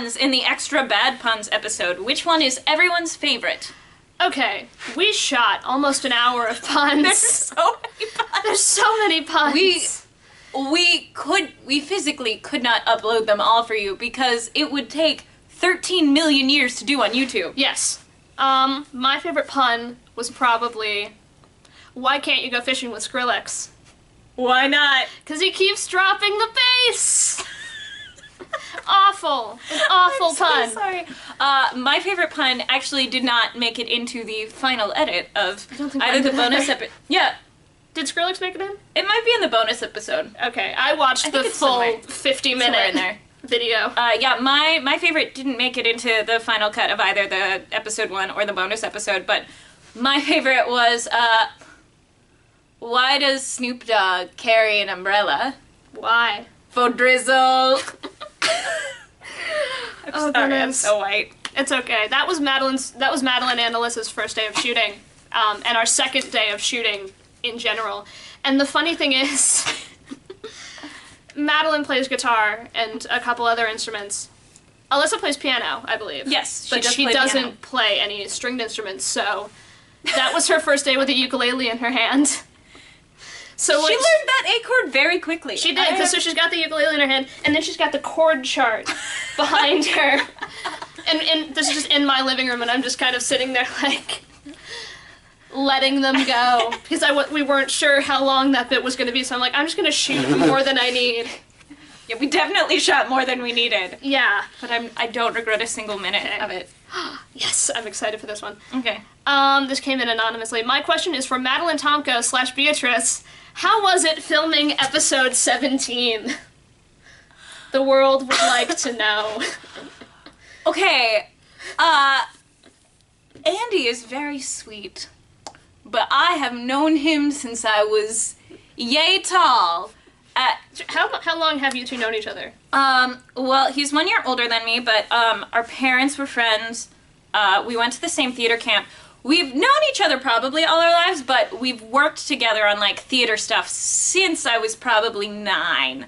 puns in the Extra Bad Puns episode. Which one is everyone's favorite? Okay, we shot almost an hour of puns. There's so many puns. There's so many puns. We physically could not upload them all for you because it would take 13 million years to do on YouTube. Yes. My favorite pun was probably, why can't you go fishing with Skrillex? Why not? Because he keeps dropping the bass! Awful. An awful pun. So sorry. My favorite pun actually did not make it into the final edit of either the bonus episode. Yeah. Did Skrillex make it in? It might be in the bonus episode. Okay, I watched the full 50-minute in there. video. Yeah, my favorite didn't make it into the final cut of either the episode 1 or the bonus episode, but my favorite was, why does Snoop Dogg carry an umbrella? Why? For drizzle. I'm sorry, goodness. I'm so white. It's okay. That was Madeline and Alyssa's first day of shooting, and our second day of shooting in general. And the funny thing is, Madeline plays guitar and a couple other instruments. Alyssa plays piano, I believe. Yes, but she doesn't play any stringed instruments, so that was her first day with a ukulele in her hand. So she learned that A chord very quickly. She did, because so she's got the ukulele in her hand, and then she's got the chord chart behind her. And this is just in my living room, and I'm just kind of sitting there like, letting them go. Because we weren't sure how long that bit was going to be, so I'm like, I'm just going to shoot more than I need. Yeah, we definitely shot more than we needed. Yeah. But I don't regret a single minute of it. Yes, I'm excited for this one. Okay. This came in anonymously. My question is for Madeline Tomko / Beatrice. How was it filming episode 17? The world would like to know. Okay, Andy is very sweet, but I have known him since I was yay tall. How long have you two known each other? Well, he's 1 year older than me, but, our parents were friends. We went to the same theater camp. We've known each other probably all our lives, but we've worked together on, like, theater stuff since I was probably 9.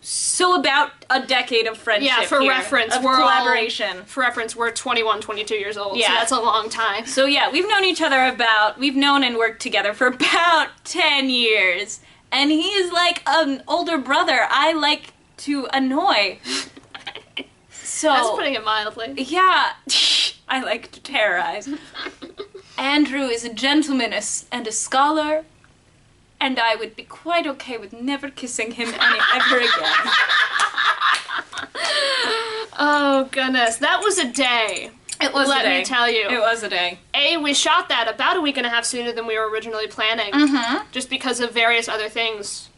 So about a decade of friendship. Yeah, for reference, we're collaboration. For reference, we're 21, 22 years old, yeah. So that's a long time. So yeah, we've known each other we've known and worked together for about 10 years. And he is like an older brother I like to annoy. So that's putting it mildly. Yeah, I like to terrorize. Andrew is a gentleman and a scholar, and I would be quite okay with never kissing him ever again. Oh, goodness. That was a day. It was a day. Let me tell you. It was a day. We shot that about a week and a half sooner than we were originally planning. Mm-hmm. Just because of various other things.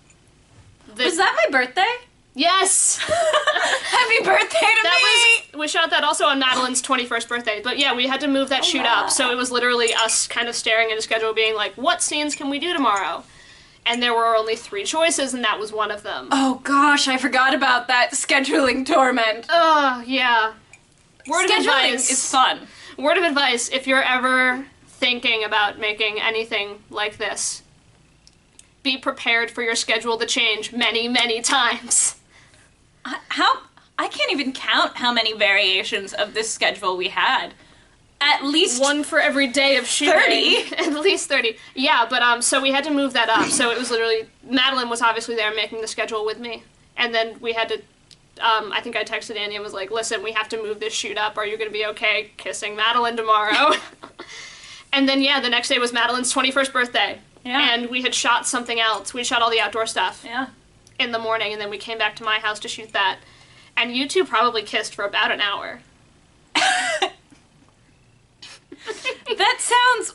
Was that my birthday? Yes! Happy birthday to me! We shot that also on Madeline's 21st birthday, but yeah, we had to move that shoot up, so it was literally us kind of staring at a schedule being like, what scenes can we do tomorrow? And there were only 3 choices, and that was one of them. Oh gosh, I forgot about that scheduling torment. Oh, yeah. Word of advice is fun. Word of advice, if you're ever thinking about making anything like this, be prepared for your schedule to change many, many times. I can't even count how many variations of this schedule we had. At least one for every day of shooting. 30. At least 30. Yeah, but so we had to move that up. So it was literally, Madeline was obviously there making the schedule with me. And then we had to, I think I texted Andy and was like, listen, we have to move this shoot up. Are you going to be okay kissing Madeline tomorrow? And then, yeah, the next day was Madeline's 21st birthday. Yeah. And we had shot something else. We shot all the outdoor stuff. Yeah. In the morning, and then we came back to my house to shoot that. And you two probably kissed for about an hour. That sounds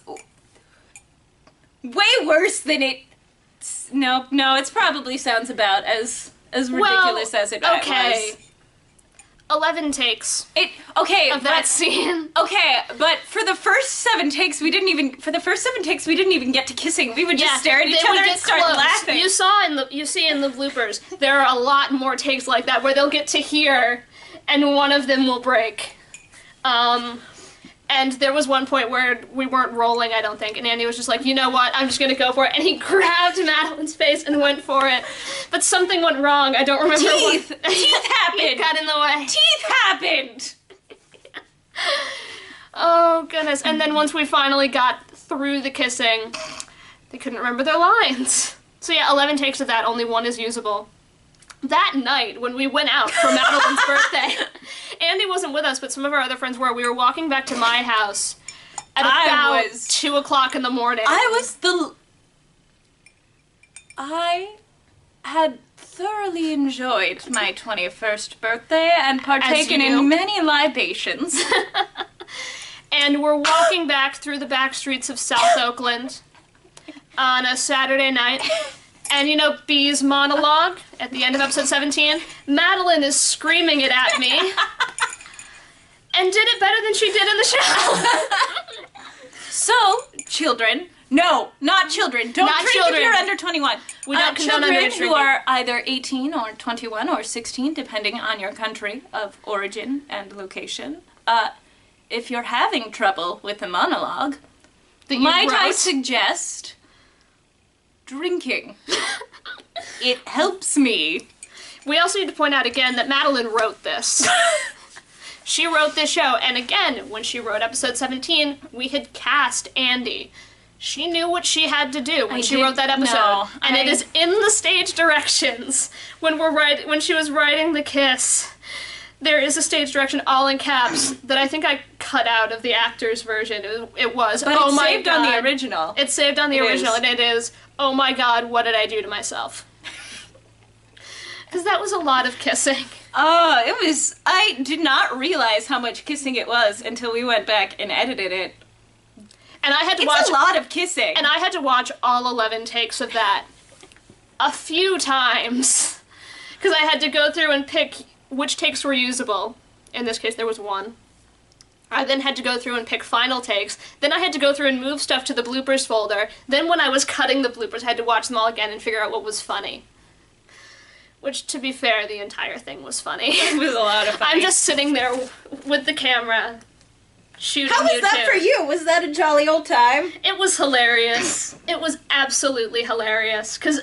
way worse than it... No, it probably sounds about as ridiculous as it was. 11 takes. Of that scene. Okay, but for the first 7 takes, we didn't even get to kissing. We would just stare at each other and start laughing. You see in the bloopers, there are a lot more takes like that where they'll get to here, and one of them will break. And there was one point where we weren't rolling, I don't think, and Andy was just like, you know what, I'm just gonna go for it, and he grabbed Madeline's face and went for it. But something went wrong, I don't remember Teeth! what. Teeth happened! It got in the way. Teeth happened! Oh, goodness. And then once we finally got through the kissing, they couldn't remember their lines. So yeah, 11 takes of that, only 1 is usable. That night, when we went out for Madeline's birthday, Andy wasn't with us, but some of our other friends were. We were walking back to my house at about 2 o'clock in the morning. I had thoroughly enjoyed my 21st birthday and partaken in many libations. And we're walking back through the back streets of South Oakland on a Saturday night. And you know B's monologue at the end of episode 17? Madeline is screaming it at me. And did it better than she did in the show. So, children, no, not children. Don't drink if you're under 21. We don't condone children underage drinking. who are either 18 or 21 or 16, depending on your country of origin and location. If you're having trouble with the monologue, might I suggest drinking. It helps me. We also need to point out again that Madeline wrote this. She wrote this show, and again, when she wrote episode 17, we had cast Andy. She knew what she had to do when she wrote that episode, and it is in the stage directions. When she was writing the kiss, there is a stage direction all in caps that I think I cut out of the actor's version. It was, but oh it's my saved God. on the original. It's saved on the original, and it is, oh my God, what did I do to myself? Because that was a lot of kissing. Oh, it was... I did not realize how much kissing it was until we went back and edited it. And I had to watch... It's a lot of kissing. And I had to watch all 11 takes of that a few times. Because I had to go through and pick which takes were usable. In this case, there was 1. I then had to go through and pick final takes. Then I had to go through and move stuff to the bloopers folder. Then when I was cutting the bloopers, I had to watch them all again and figure out what was funny. Which, to be fair, the entire thing was funny. It was a lot of fun. I'm just sitting there with the camera, shooting How was YouTube. that for you? Was that a jolly old time? It was hilarious. It was absolutely hilarious. Because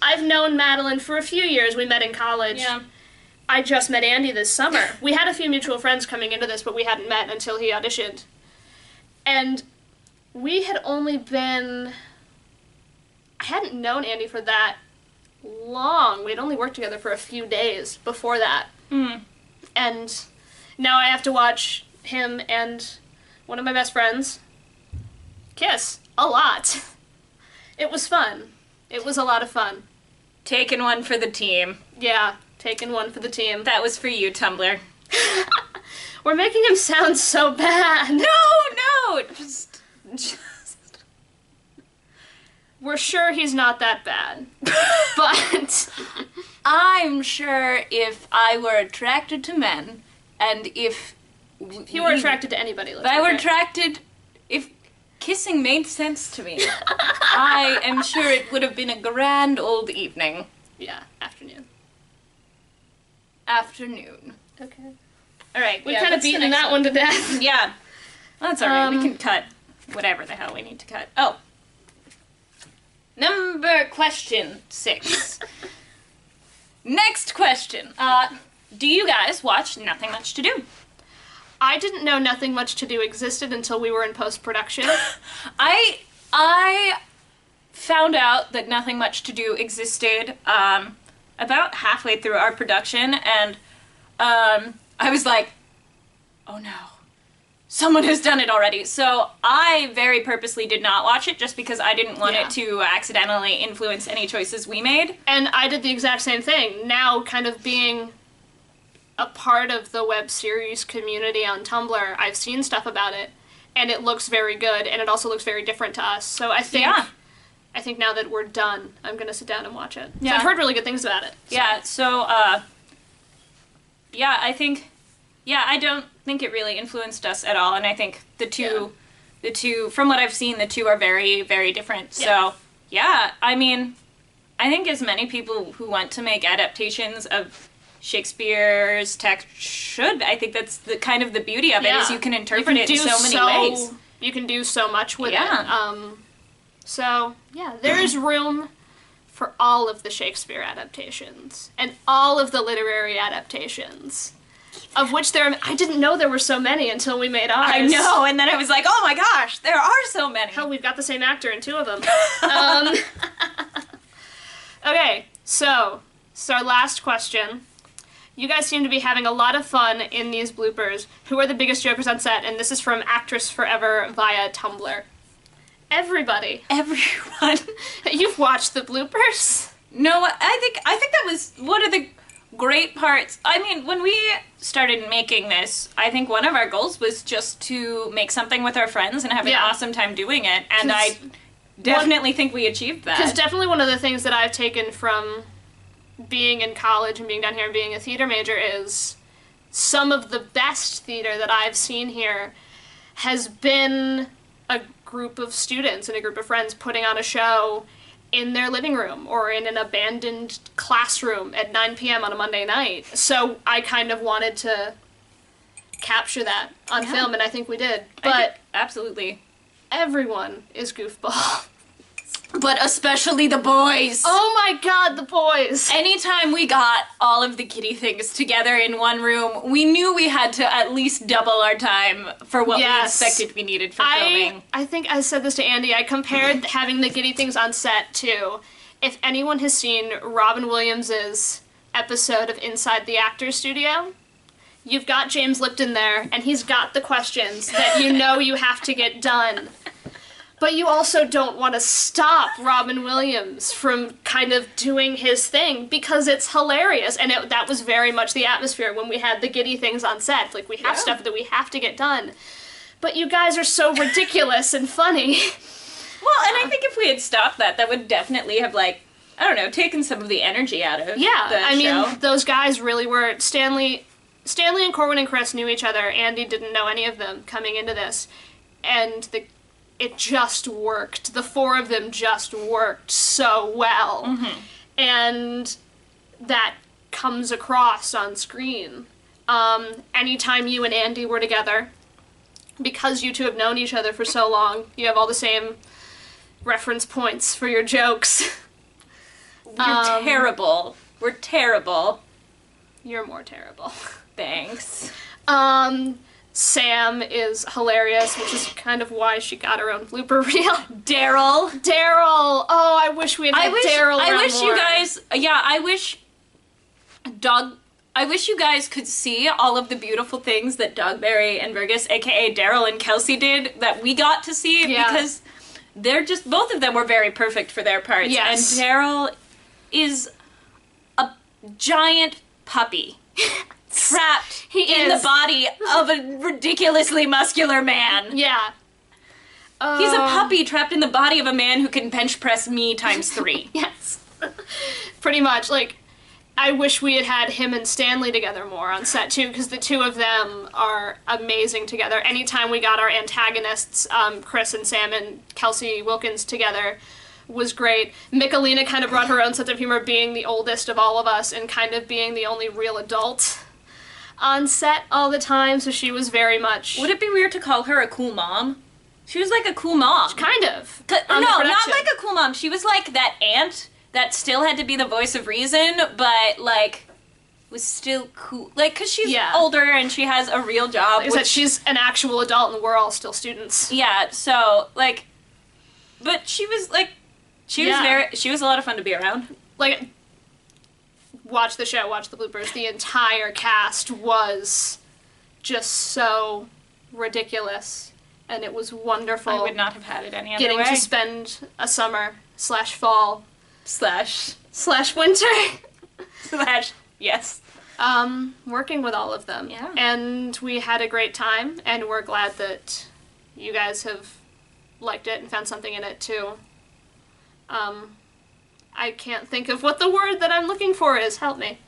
I've known Madeline for a few years. We met in college. Yeah. I just met Andy this summer. We had a few mutual friends coming into this, but we hadn't met until he auditioned. And we had only been... I hadn't known Andy for that long. We'd only worked together for a few days before that. Mm. And now I have to watch him and one of my best friends kiss a lot. It was fun. It was a lot of fun. Taking one for the team. Yeah, taking one for the team. That was for you, Tumblr. We're making him sound so bad. No, just... We're sure he's not that bad. But I'm sure if I were attracted to men, and if you were attracted to anybody, if I were attracted, if kissing made sense to me, I am sure it would have been a grand old evening. Yeah, afternoon. Afternoon. Okay. Alright, We've kind of beaten that one to death. Yeah. Well, that's alright, we can cut whatever the hell we need to cut. Oh. Question 6. Next question. Do you guys watch Nothing Much to Do? I didn't know Nothing Much to Do existed until we were in post-production. I found out that Nothing Much to Do existed about halfway through our production, and I was like, oh no. Someone has done it already. So I very purposely did not watch it just because I didn't want it to accidentally influence any choices we made. And I did the exact same thing. Now, kind of being a part of the web series community on Tumblr, I've seen stuff about it, and it looks very good, and it also looks very different to us. So I think I think now that we're done, I'm going to sit down and watch it. Yeah. I've heard really good things about it. So. Yeah, so, I think... Yeah, I don't think it really influenced us at all, and I think the two, from what I've seen, the two are very, very different. Yeah. So, yeah, I mean, I think as many people who want to make adaptations of Shakespeare's text should. I think that's the kind of the beauty of it, is you can interpret it in so many ways. You can do so much with Yeah. it. So, yeah, there's room for all of the Shakespeare adaptations and all of the literary adaptations, of which I didn't know there were so many until we made ours. I know, and then I was like, oh my gosh, there are so many. Hell, we've got the same actor in 2 of them. Okay, so our last question. You guys seem to be having a lot of fun in these bloopers. Who are the biggest jokers on set? And this is from Actress Forever via Tumblr. Everybody. Everyone. You've watched the bloopers? No, I think that was one of the great parts. I mean, when we started making this, I think one of our goals was just to make something with our friends and have an awesome time doing it. And I definitely think we achieved that. Because definitely one of the things that I've taken from being in college and being down here and being a theater major is some of the best theater that I've seen here has been a group of students and a group of friends putting on a show in their living room or in an abandoned classroom at 9 p.m. on a Monday night. So I kind of wanted to capture that on film, and I think we did. But absolutely. Everyone is goofball. But especially the boys. Oh my god, the boys. Anytime we got all of the giddy things together in one room, we knew we had to at least double our time for what we expected we needed for filming. I think I said this to Andy. I compared having the giddy things on set to, if anyone has seen Robin Williams' episode of Inside the Actors Studio, you've got James Lipton there, and he's got the questions that you know you have to get done. But you also don't want to stop Robin Williams from kind of doing his thing because it's hilarious. And that was very much the atmosphere when we had the giddy things on set. Like, we have stuff that we have to get done. But you guys are so ridiculous and funny. Well, and I think if we had stopped that, that would definitely have, like, I don't know, taken some of the energy out of the show. I mean, those guys really were... Stanley and Corwin and Chris knew each other. Andy didn't know any of them coming into this. And it just worked. The 4 of them just worked so well. Mm-hmm. And that comes across on screen. Anytime you and Andy were together, because you two have known each other for so long, you have all the same reference points for your jokes. We're terrible. We're terrible. You're more terrible. Thanks. Sam is hilarious, which is kind of why she got her own blooper reel. Daryl. Oh, I wish we had Daryl. I wish more. you guys. Yeah, I wish you guys could see all of the beautiful things that Dogberry and Burgess, aka Daryl and Kelsey, did that we got to see because they're just, both of them were very perfect for their parts. Yes. And Daryl is a giant puppy. Trapped in the body of a ridiculously muscular man. Yeah. He's a puppy trapped in the body of a man who can bench press me times 3. Yes. Pretty much. Like, I wish we had him and Stanley together more on set, too, because the 2 of them are amazing together. Anytime we got our antagonists, Chris and Sam and Kelsey Wilkins together, was great. Michelina kind of brought her own sense of humor, being the oldest of all of us and kind of being the only real adult on set all the time, so she was very much... Would it be weird to call her a cool mom? She was like a cool mom. Kind of. No, not like a cool mom. She was like that aunt that still had to be the voice of reason, but, like, was still cool. Like, because she's older and she has a real job. Like I said, she's an actual adult and we're all still students. Yeah, so, like... But she was, like... She was a lot of fun to be around. Like... Watch the show, watch the bloopers. The entire cast was just so ridiculous, and it was wonderful. I would not have had it any other way. Getting to spend a summer / fall / winter / yes. Working with all of them. Yeah. And we had a great time, and we're glad that you guys have liked it and found something in it too. I can't think of what the word that I'm looking for is. Help me.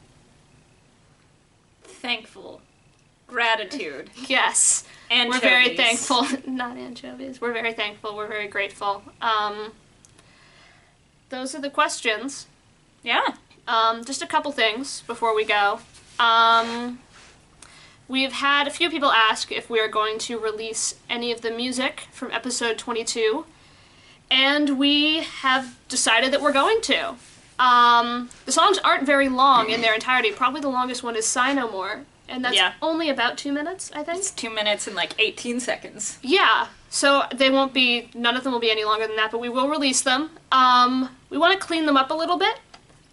Thankful. Gratitude. Yes. Anchovies. We're very thankful. Not anchovies. We're very thankful. We're very grateful. Those are the questions. Yeah. Just a couple things before we go. We've had a few people ask if we are going to release any of the music from episode 22, and we have decided that we're going to. The songs aren't very long in their entirety. Probably the longest one is Sigh No More, and that's only about 2 minutes, I think. It's 2 minutes and like 18 seconds. Yeah, so none of them will be any longer than that, but we will release them. We want to clean them up a little bit,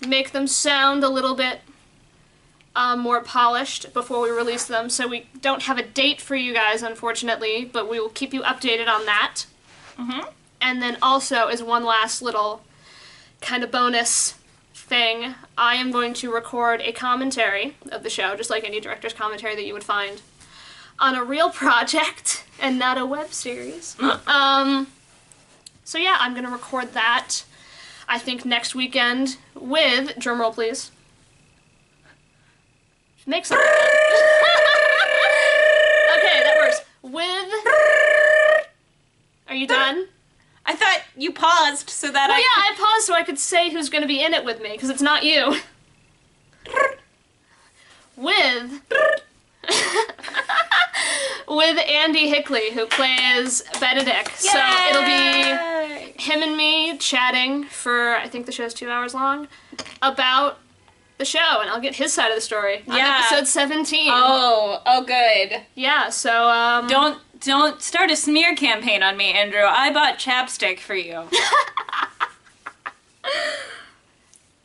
make them sound a little bit more polished before we release them, so we don't have a date for you guys, unfortunately, but we will keep you updated on that. Mm-hmm. And then also, as one last little kind of bonus thing, I am going to record a commentary of the show, just like any director's commentary that you would find, on a real project and not a web series. So yeah, I'm going to record that, I think, next weekend with, drumroll please, make something. Okay, that works. With... Are you done? I thought you paused so that I paused so I could say who's going to be in it with me, because it's not you. With... with Andy Hickley, who plays Benedict. Yay! So it'll be him and me chatting for, I think the show's 2 hours long, about the show, and I'll get his side of the story on episode 17. Oh, good. Yeah, so, Don't start a smear campaign on me, Andrew. I bought chapstick for you.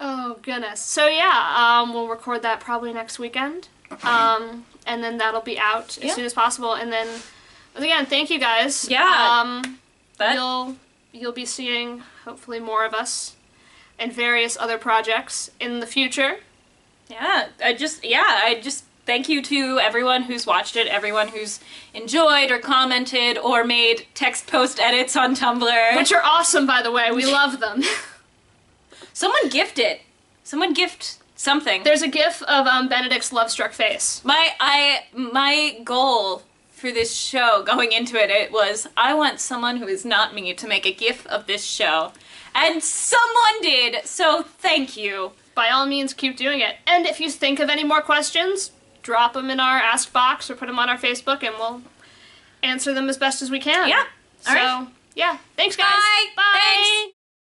Oh, goodness. So, yeah, we'll record that probably next weekend, and then that'll be out as soon as possible, and then, again, thank you guys. Yeah. You'll be seeing, hopefully, more of us and various other projects in the future. Yeah, I just thank you to everyone who's watched it, everyone who's enjoyed or commented or made text post edits on Tumblr. Which are awesome, by the way. We love them. Someone gift it. Someone gift something. There's a gif of Benedict's love-struck face. My goal for this show going into it was I want someone who is not me to make a gif of this show. And someone did, so thank you. By all means, keep doing it. And if you think of any more questions, drop them in our Ask box or put them on our Facebook, and we'll answer them as best as we can. Yeah. All right. Yeah. Thanks, guys. Bye. Bye. Thanks.